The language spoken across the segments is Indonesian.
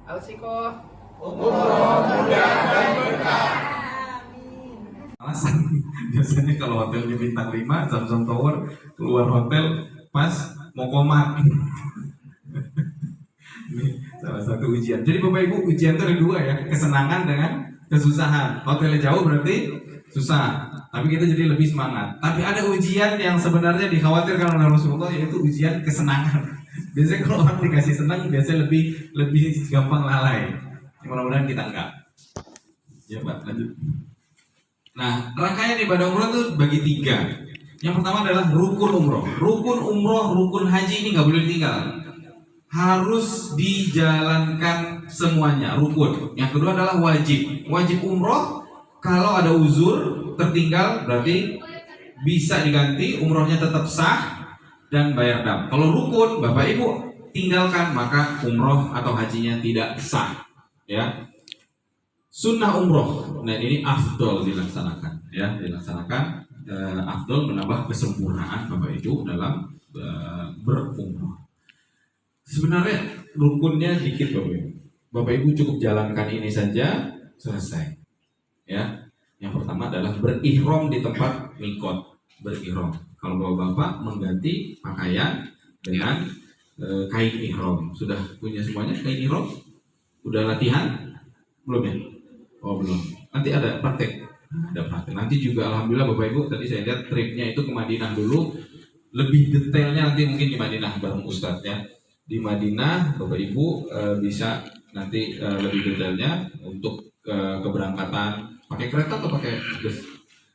Alsikoh. Umroh mudah dan berkah. Alasan biasanya kalau hotelnya bintang 5 Zamzam Tower, keluar hotel pas mau komat. Ini salah satu ujian. Jadi Bapak Ibu, ujian itu ada dua ya, kesenangan dengan kesusahan. Hotelnya jauh berarti susah, tapi kita jadi lebih semangat. Tapi ada ujian yang sebenarnya dikhawatirkan oleh Rasulullah, yaitu ujian kesenangan. Biasanya kalau orang dikasih senang, biasanya lebih gampang lalai. Mudah-mudahan kita enggak. Ya Pak, lanjut. Nah, rangkaian ibadah umroh itu bagi 3. Yang pertama adalah rukun umroh. Rukun umroh, rukun haji ini nggak boleh tinggal. Harus dijalankan semuanya, rukun. Yang kedua adalah wajib. Wajib umroh, kalau ada uzur tertinggal berarti bisa diganti, umrohnya tetap sah dan bayar dam. Kalau rukun, Bapak Ibu tinggalkan, maka umroh atau hajinya tidak sah. Ya. Sunnah umroh, nah ini afdol dilaksanakan, ya dilaksanakan. Afdol menambah kesempurnaan Bapak Ibu dalam berumroh. Sebenarnya rukunnya dikit Bapak Ibu. Bapak Ibu cukup jalankan ini saja selesai. Ya, yang pertama adalah berihram di tempat mikot. Berihram. Kalau Bapak mengganti pakaian dengan kain ihram. Sudah punya semuanya kain ihram? Udah latihan? Belum ya? Oh belum. Nanti ada praktek. Ada praktek. Nanti juga alhamdulillah Bapak Ibu tadi saya lihat tripnya itu ke Madinah dulu. Lebih detailnya nanti mungkin di Madinah bareng Ustadz ya. Di Madinah Bapak Ibu bisa nanti lebih detailnya untuk keberangkatan pakai kereta atau pakai bus.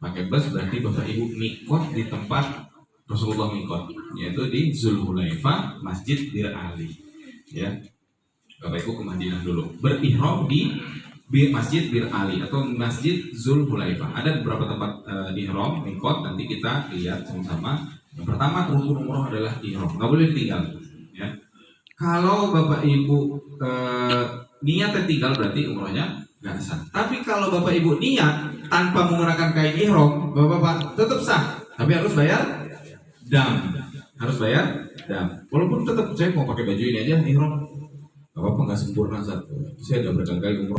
Pakai bus berarti Bapak Ibu mikot di tempat Rasulullah mikot, yaitu di Zulhulaifah, Masjid Bir Ali. Ya. Bapak Ibu ke Madinah dulu. Berihram di Masjid Bir Ali atau Masjid Zulhulaifah. Ada beberapa tempat ihram, mikot, nanti kita lihat sama-sama. Yang pertama rukun umroh adalah ihram, nggak boleh ditinggal. Ya. Kalau Bapak Ibu niatnya tinggal berarti umrohnya nggak sah. Tapi kalau Bapak Ibu niat tanpa menggunakan kain ihram, Bapak tetap sah. Tapi harus bayar dam. Harus bayar dam. Walaupun tetap saya mau pakai baju ini aja ihram. Apa nggak sempurna satu. Saya udah berkali-kali umroh.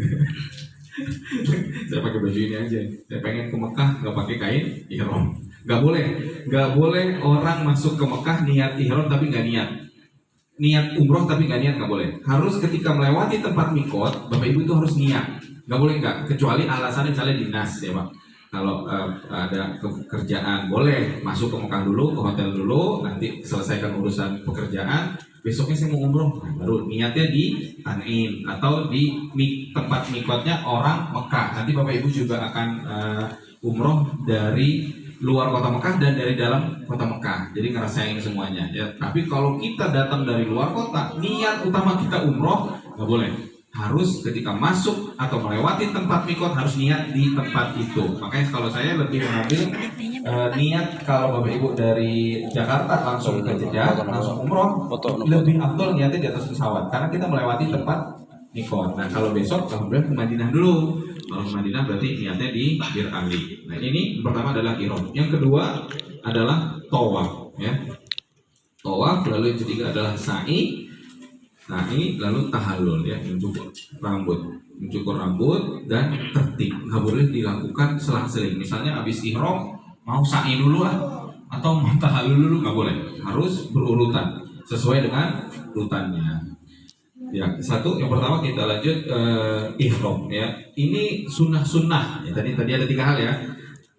Saya pakai baju ini aja. Saya pengen ke Mekah nggak pakai kain ihram. Nggak boleh orang masuk ke Mekah niat ihram tapi nggak niat. Niat umroh tapi nggak niat, nggak boleh. Harus ketika melewati tempat mikot, Bapak Ibu itu harus niat. Nggak boleh nggak. Kecuali alasannya misalnya dinas ya Pak. Kalau ada kerjaan boleh masuk ke Mekah dulu, ke hotel dulu, nanti selesaikan urusan pekerjaan. Besoknya saya mau umroh, nah, baru niatnya di Tanim atau di tempat mikotnya orang Mekah. Nanti Bapak Ibu juga akan umroh dari luar kota Mekah dan dari dalam kota Mekah. Jadi ngerasain semuanya. Ya. Tapi kalau kita datang dari luar kota, niat utama kita umroh nggak boleh. Harus ketika masuk atau melewati tempat mikot harus niat di tempat itu. Makanya kalau saya lebih mengambil niat kalau Bapak Ibu dari Jakarta langsung ke Jeddah, langsung umroh, lebih afdol niatnya di atas pesawat karena kita melewati tempat mikot. Nah kalau besok alhamdulillah ke Madinah dulu. Kalau ke Madinah berarti niatnya di Bir Ali. Nah ini pertama adalah ihram. Yang kedua adalah tawaf. Ya. Tawaf, lalu yang ketiga adalah sa'i. Sa'i lalu tahallul ya, mencukur rambut dan tertib. Nggak boleh dilakukan selang-seling. Misalnya habis ihram mau sa'i dulu lah atau mau tahallul dulu, nggak boleh. Harus berurutan sesuai dengan urutannya. Ya, yang pertama kita lanjut ihram ya. Ini sunnah-sunnah. Ya, tadi ada 3 hal ya.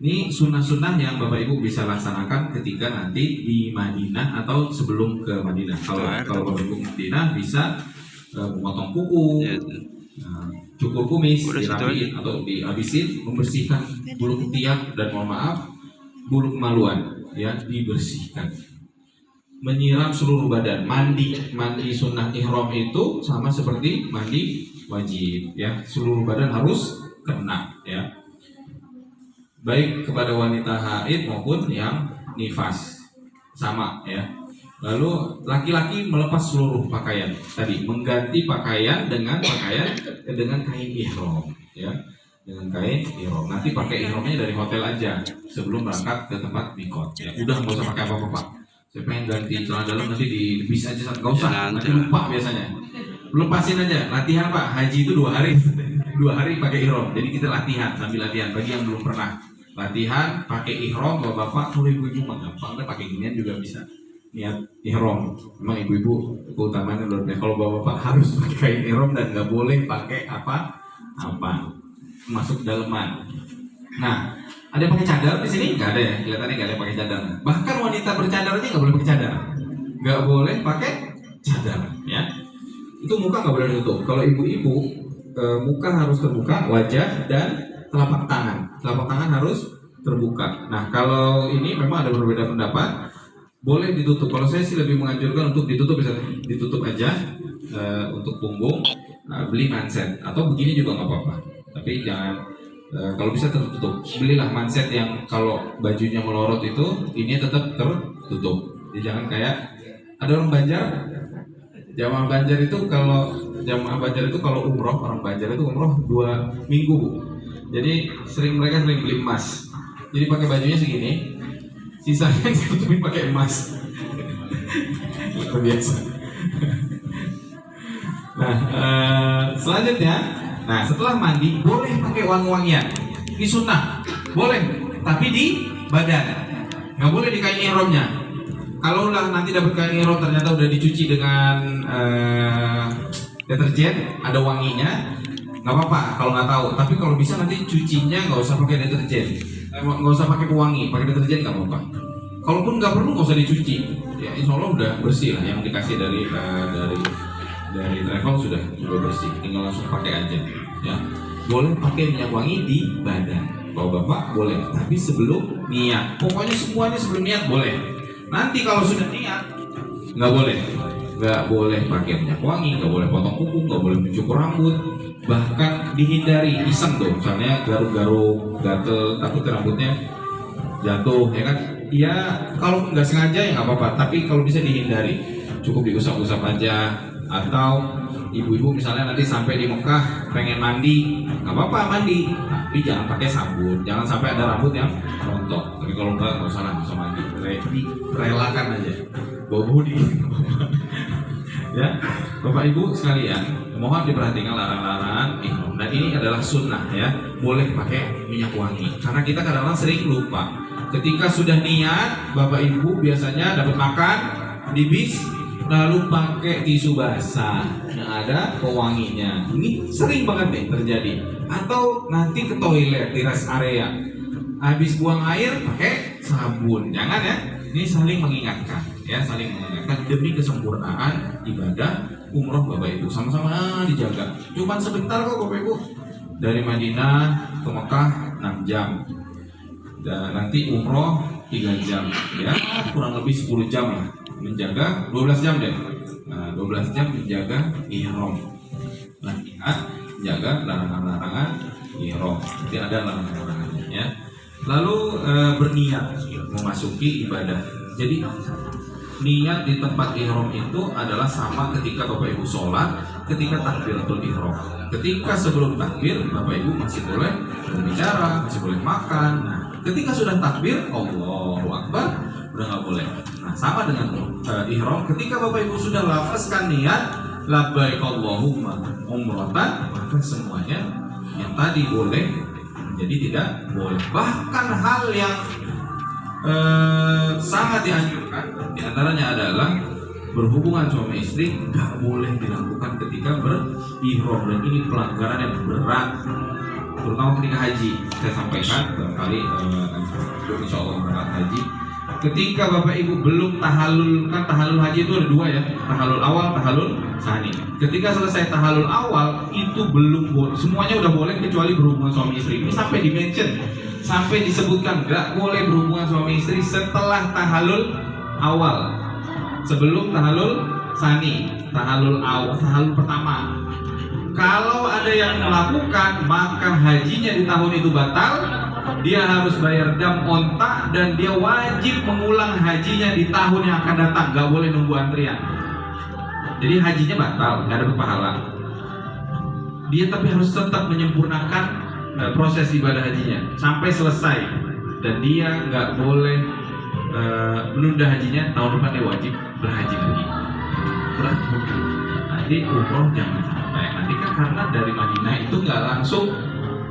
Ini sunnah-sunnah yang Bapak Ibu bisa laksanakan ketika nanti di Madinah atau sebelum ke Madinah. Kalau Bapak Ibu ke Madinah bisa memotong kuku, cukur kumis, dirapiin atau dihabisin, membersihkan bulu ketiak dan mohon maaf bulu kemaluan ya dibersihkan. Menyiram seluruh badan, mandi sunnah ihram itu sama seperti mandi wajib ya, seluruh badan harus kena ya, baik kepada wanita haid maupun yang nifas sama ya. Lalu laki-laki melepas seluruh pakaian tadi, mengganti pakaian dengan kain ihram ya, dengan kain ihram. Nanti pakai ihramnya dari hotel aja sebelum berangkat ke tempat mikot ya. Udah nggak usah pakai apa-apa Pak. Saya pengen ganti celana dalam nanti di bis aja, nggak usah, nanti lupa biasanya. lepasin aja, latihan Pak. Haji itu 2 hari, 2 hari pakai ihram. Jadi kita latihan sambil latihan. Bagi yang belum pernah latihan pakai ihram, bapak-bapak, kalau ibu-ibu mah gampang deh, pakai ginian juga bisa. Niat ihram, memang ibu-ibu keutamaannya luar biasa. Kalau bapak-bapak harus pakai ihram dan nggak boleh pakai apa masuk daleman. Nah, ada yang pakai cadar di sini? Nggak ada ya, kelihatannya nggak ada yang pakai cadar. Bahkan wanita bercadar aja nggak boleh pakai cadar, nggak boleh pakai cadar, ya. Itu muka nggak boleh ditutup. Kalau ibu-ibu, muka harus terbuka, wajah dan telapak tangan harus terbuka. Nah, kalau ini memang ada berbeda pendapat. Boleh ditutup. Kalau saya sih lebih menganjurkan untuk ditutup, bisa ditutup aja untuk punggung. Beli manset atau begini juga nggak apa-apa. Tapi jangan kalau bisa tertutup. Belilah manset yang kalau bajunya melorot itu, ini tetap tertutup. Jadi jangan kayak ada orang Banjar. Jamaah Banjar itu kalau umroh, orang Banjar itu umroh 2 minggu Bu. Jadi mereka sering beli emas. Jadi pakai bajunya segini. Sisanya ditutupin pakai emas. Luar biasa. Nah, selanjutnya, setelah mandi boleh pakai wangi-wangian. Ini sunnah, boleh, tapi di badan, nggak boleh di kain ihramnya. Kalau nanti dapat kain ihram ternyata udah dicuci dengan deterjen, ada wanginya, nggak apa-apa kalau nggak tahu. Tapi kalau bisa nanti cucinya nggak usah pakai deterjen. Nggak usah pakai pewangi, pakai deterjen nggak apa-apa. Kalaupun nggak perlu nggak usah dicuci, ya insya Allah udah bersih lah. Yang dikasih dari travel sudah bersih, tinggal langsung pakai aja. Ya, boleh pakai minyak wangi di badan. Kalau bapak boleh, tapi sebelum niat. Pokoknya semuanya sebelum niat boleh. Nanti kalau sudah niat nggak boleh pakai minyak wangi, nggak boleh potong kuku, nggak boleh mencukur rambut. Bahkan dihindari iseng tuh, misalnya garuk-garuk, gatel, takut rambutnya jatuh, ya kan? Ya kalau nggak sengaja ya nggak apa-apa, tapi kalau bisa dihindari, cukup diusap-usap aja. Atau ibu-ibu misalnya nanti sampai di Mekah pengen mandi, nggak apa-apa mandi, tapi jangan pakai sabun, jangan sampai ada rambut yang rontok. Tapi kalau nggak usah lah, bisa mandi, relakan aja, bau di. Ya, Bapak Ibu sekalian, mohon diperhatikan larangan-larangan ihram. Dan ini adalah sunnah ya, boleh pakai minyak wangi. Karena kita kadang-kadang sering lupa. Ketika sudah niat, Bapak Ibu biasanya dapat makan di bis, lalu pakai tisu basah yang ada pewanginya. Ini sering banget nih terjadi. Atau nanti ke toilet di rest area, habis buang air pakai sabun. Jangan ya. Ini saling mengingatkan, ya, saling mengingatkan demi kesempurnaan ibadah umroh Bapak Ibu. Sama-sama dijaga. Cuman sebentar kok Bapak Ibu. Dari Madinah ke Mekah 6 jam. Dan nanti umroh 3 jam, ya, kurang lebih 10 jam lah. Menjaga 12 jam deh. Nah, 12 jam menjaga ihram. Latihan jaga larangan-larangan ihram. Jadi ada larangan-larangannya, ya. Lalu berniat memasuki ibadah. Jadi niat di tempat ihram itu adalah sama ketika Bapak Ibu sholat, ketika takbiratul ihram. Ketika sebelum takbir, Bapak Ibu masih boleh berbicara, masih boleh makan. Nah, ketika sudah takbir, Allahu Akbar, udah nggak boleh. Nah, sama dengan ihram. Ketika Bapak Ibu sudah lafazkan niat labbaik Allahumma umratan, maka semuanya yang tadi boleh jadi tidak boleh. Bahkan hal yang sangat dianjurkan diantaranya adalah berhubungan suami istri nggak boleh dilakukan ketika berihram, dan ini pelanggaran yang berat, terutama ketika haji. Saya sampaikan barangkali insya Allah berangkat haji. Ketika Bapak Ibu belum tahallul, kan tahallul haji itu ada 2 ya, tahallul awal, tahallul tsani. Ketika selesai tahallul awal itu belum boleh, semuanya udah boleh kecuali berhubungan suami istri. Ini sampai di-mention, sampai disebutkan gak boleh berhubungan suami istri setelah tahallul awal, sebelum tahallul tsani, tahallul awal, tahallul pertama. Kalau ada yang melakukan, maka hajinya di tahun itu batal. Dia harus bayar dam onta dan dia wajib mengulang hajinya di tahun yang akan datang. Gak boleh nunggu antrian. Jadi hajinya batal, gak dapat pahala. Dia tapi harus tetap menyempurnakan proses ibadah hajinya sampai selesai. Dan dia gak boleh menunda hajinya. Tahun depan dia wajib berhaji lagi. Nah, Jadi umroh jangan sampai. Nanti kan karena dari Madinah itu nggak langsung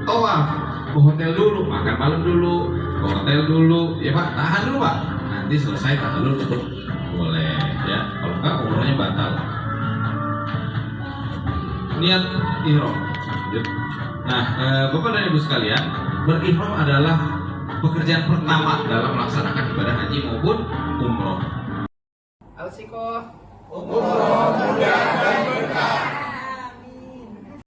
tawaf, ke hotel dulu, makan malam dulu, ke hotel dulu, ya Pak, tahan dulu Pak. Nanti selesai tahan dulu tuh boleh ya. Kalau enggak umrohnya batal. Niat ihram. Nah, Bapak dan Ibu sekalian, berihram adalah pekerjaan pertama dalam melaksanakan ibadah haji maupun umroh. Umroh